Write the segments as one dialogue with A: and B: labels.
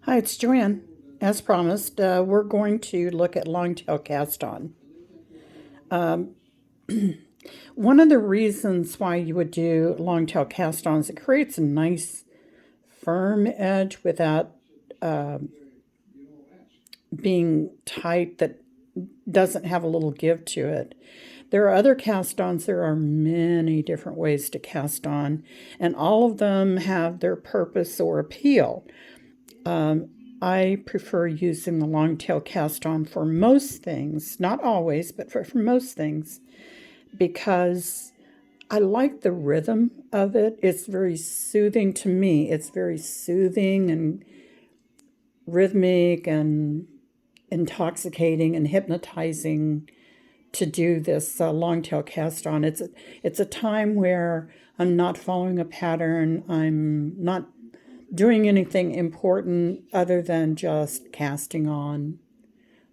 A: Hi, it's Joanne. As promised, we're going to look at longtail cast on. One of the reasons why you would do longtail cast on is it creates a nice firm edge without being tight that doesn't have a little give to it. There are other cast ons, there are many different ways to cast on, and all of them have their purpose or appeal. I prefer using the longtail cast on for most things, not always, but for most things, because I like the rhythm of it. It's very soothing to me. It's very soothing and rhythmic and intoxicating and hypnotizing to do this longtail cast on. It's a time where I'm not following a pattern. I'm not doing anything important other than just casting on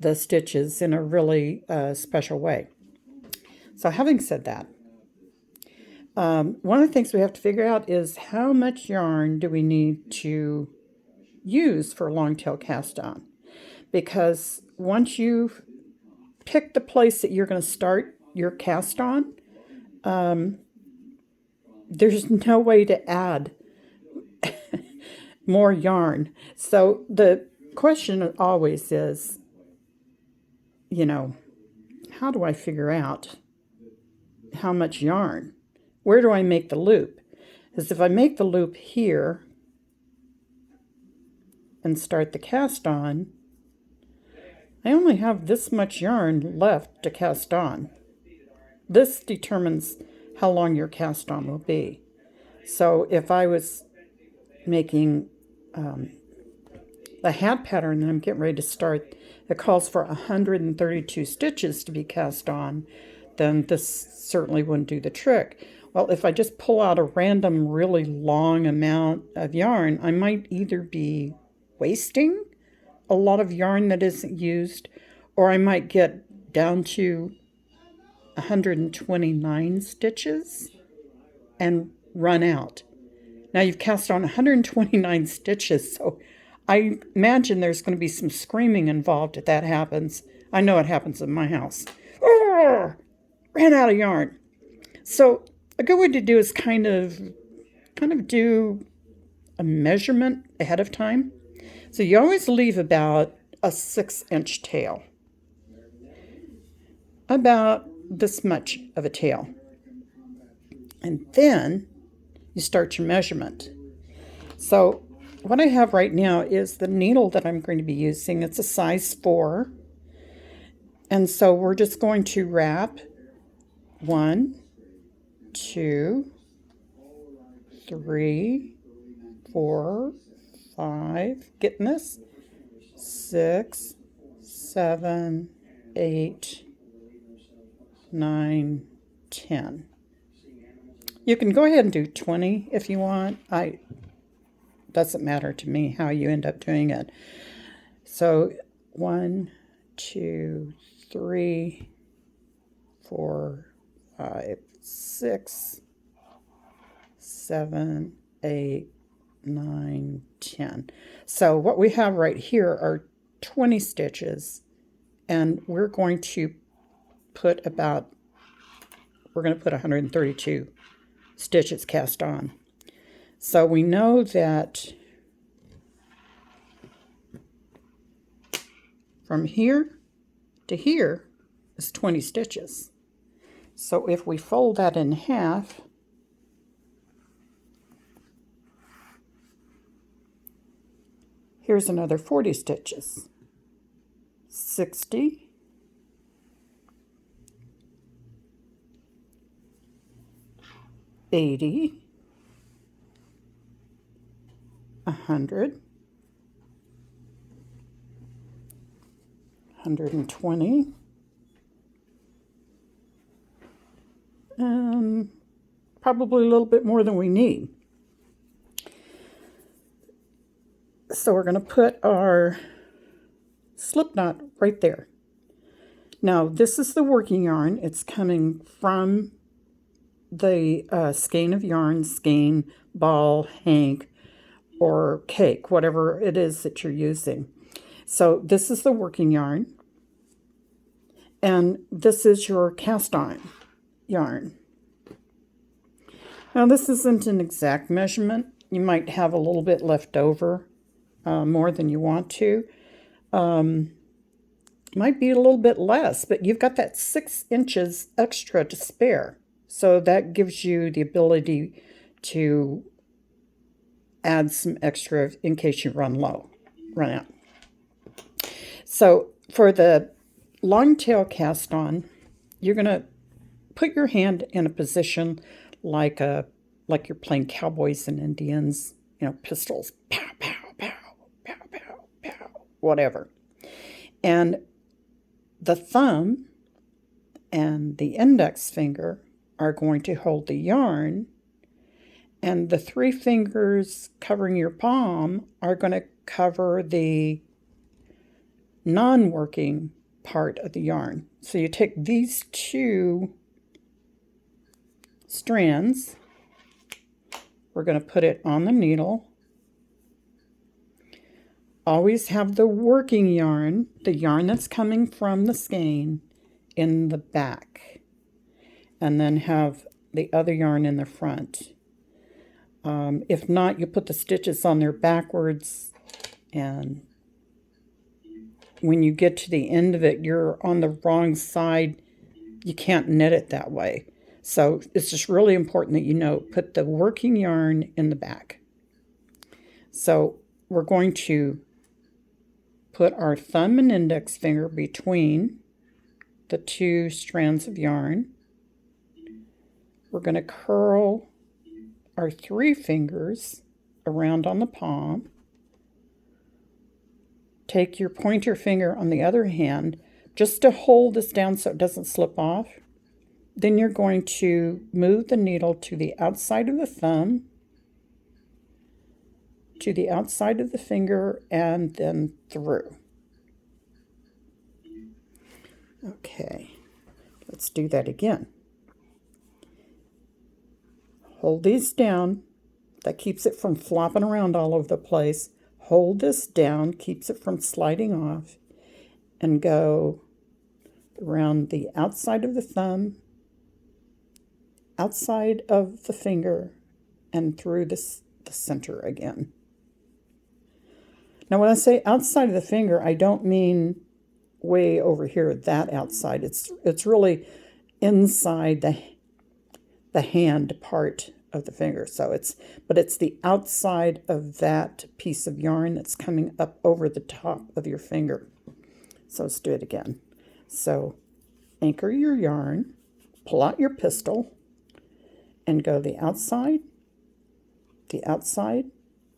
A: the stitches in a really special way. So having said that, one of the things we have to figure out is how much yarn do we need to use for longtail cast on? Because once you've picked the place that you're going to start your cast on, there's no way to add more yarn. So the question always is, how do I figure out how much yarn? Where do I make the loop? Because if I make the loop here and start the cast on, I only have this much yarn left to cast on. This determines how long your cast on will be. So if I was making the hat pattern that I'm getting ready to start that calls for 132 stitches to be cast on, then this certainly wouldn't do the trick. Well, if I just pull out a random really long amount of yarn, I might either be wasting a lot of yarn that isn't used, or I might get down to 129 stitches and run out. Now you've cast on 129 stitches, so I imagine there's going to be some screaming involved if that happens. I know it happens in my house. Oh, ran out of yarn. So a good way to do is kind of do a measurement ahead of time. So you always leave about a 6-inch tail, about this much of a tail, and then you start your measurement. So what I have right now is the needle that I'm going to be using. It's a size 4. And so we're just going to wrap 1, 2, 3, 4, 5, getting this? 6, 7, 8, 9, 10. You can go ahead and do 20 if you want. Doesn't matter to me how you end up doing it. So 1, 2, 3, 4, 5, 6, 7, 8, 9, 10. So what we have right here are 20 stitches, and we're going to put 132 stitches cast on. So we know that from here to here is 20 stitches. So if we fold that in half, here's another 40 stitches. 60, 80, 100, 120, and probably a little bit more than we need. So we're going to put our slip knot right there. Now this is the working yarn. It's coming from the skein of yarn, skein, ball, hank, or cake, whatever it is that you're using. So this is the working yarn, and this is your cast on yarn. Now this isn't an exact measurement. You might have a little bit left over, more than you want to. Might be a little bit less, but you've got that 6 inches extra to spare. So that gives you the ability to add some extra in case you run out. So for the long tail cast on, you're going to put your hand in a position like you're playing cowboys and Indians, pistols, pow, pow, pow, pow, pow, pow, whatever. And the thumb and the index finger are going to hold the yarn, and the 3 fingers covering your palm are going to cover the non-working part of the yarn. So you take these 2 strands, we're going to put it on the needle. Always have the working yarn, the yarn that's coming from the skein, in the back, and then have the other yarn in the front. If not, you put the stitches on there backwards, and when you get to the end of it, you're on the wrong side. You can't knit it that way. So it's just really important that put the working yarn in the back. So we're going to put our thumb and index finger between the 2 strands of yarn. We're going to curl our 3 fingers around on the palm. Take your pointer finger on the other hand just to hold this down so it doesn't slip off. Then you're going to move the needle to the outside of the thumb, to the outside of the finger, and then through. Okay, let's do that again. Hold these down. That keeps it from flopping around all over the place. Hold this down, keeps it from sliding off, and go around the outside of the thumb, outside of the finger, and through the center again. Now when I say outside of the finger, I don't mean way over here, that outside. It's really inside the hand part of the finger. So it's the outside of that piece of yarn that's coming up over the top of your finger. So let's do it again. So anchor your yarn, pull out your pistol, and go the outside,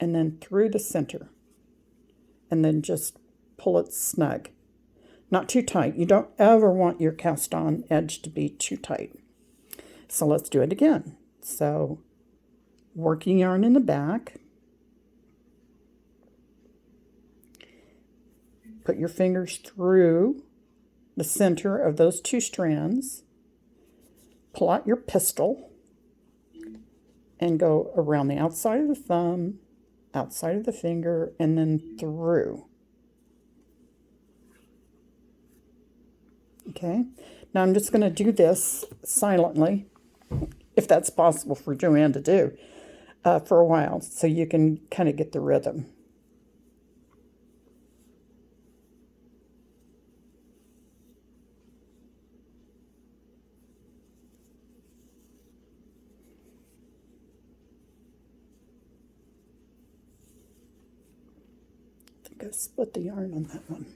A: and then through the center. And then just pull it snug. Not too tight. You don't ever want your cast on edge to be too tight. So let's do it again. So working yarn in the back. Put your fingers through the center of those 2 strands. Pull out your pistol and go around the outside of the thumb, outside of the finger, and then through. Okay, now I'm just going to do this silently, if that's possible for Joanne to do, for a while, so you can kind of get the rhythm. I think I split the yarn on that one.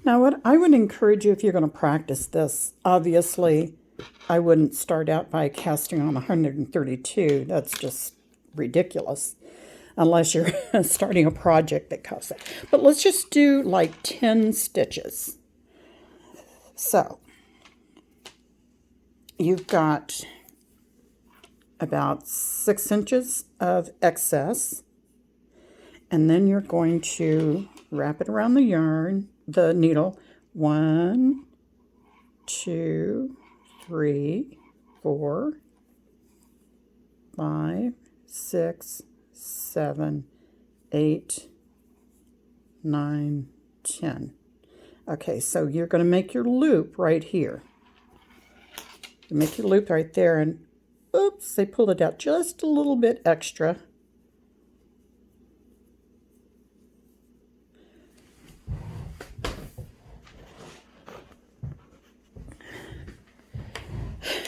A: Now, what I would encourage you, if you're going to practice this, obviously, I wouldn't start out by casting on 132. That's just ridiculous. unless you're starting a project that costs that. But let's just do like 10 stitches. So you've got about 6 inches of excess, and then you're going to wrap it around the needle. 1, 2, 3, 4, 5, 6, 7, 8, 9, 10. Okay, so you're going to make your loop right here. You make your loop right there, and oops, they pulled it out just a little bit extra.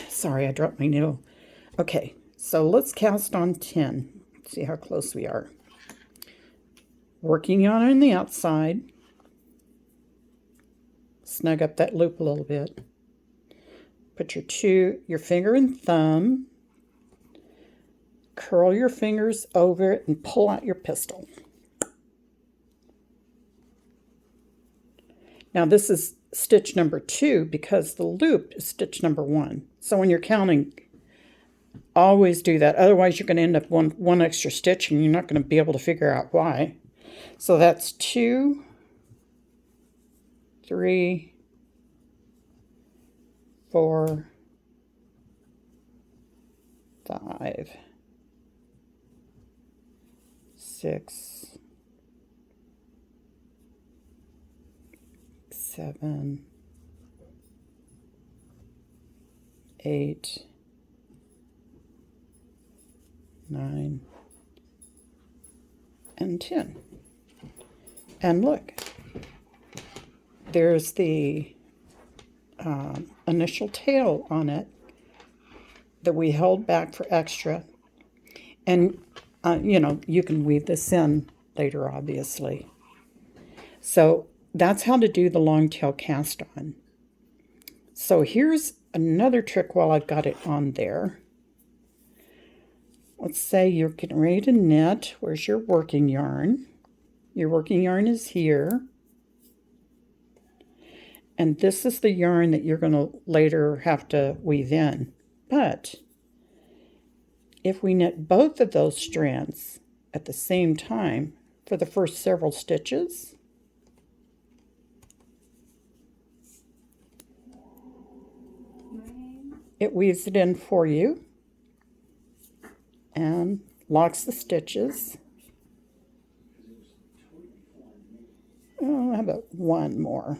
A: Sorry, I dropped my needle. Okay, so let's cast on 10. See how close we are. Working yarn on the outside. Snug up that loop a little bit. Put your finger and thumb. Curl your fingers over it and pull out your pistol. Now this is stitch number 2 because the loop is stitch number 1. So when you're counting, always do that. Otherwise you're going to end up one extra stitch and you're not going to be able to figure out why. So that's 2, 3, 4, 5, 6, 7, 8, 9, and 10. And look, there's the initial tail on it that we held back for extra. And, you can weave this in later, obviously. So that's how to do the long tail cast on. So here's another trick while I've got it on there. Let's say you're getting ready to knit. Where's your working yarn? Your working yarn is here. And this is the yarn that you're going to later have to weave in. But if we knit both of those strands at the same time for the first several stitches, it weaves it in for you and locks the stitches. Oh, how about one more?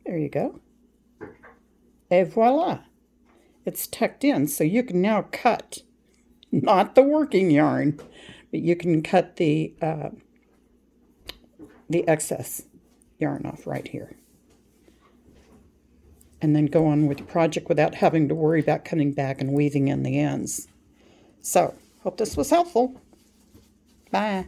A: There you go. Et voila. It's tucked in, so you can now cut, not the working yarn, but you can cut the excess yarn off right here. And then go on with the project without having to worry about coming back and weaving in the ends. So, hope this was helpful. Bye.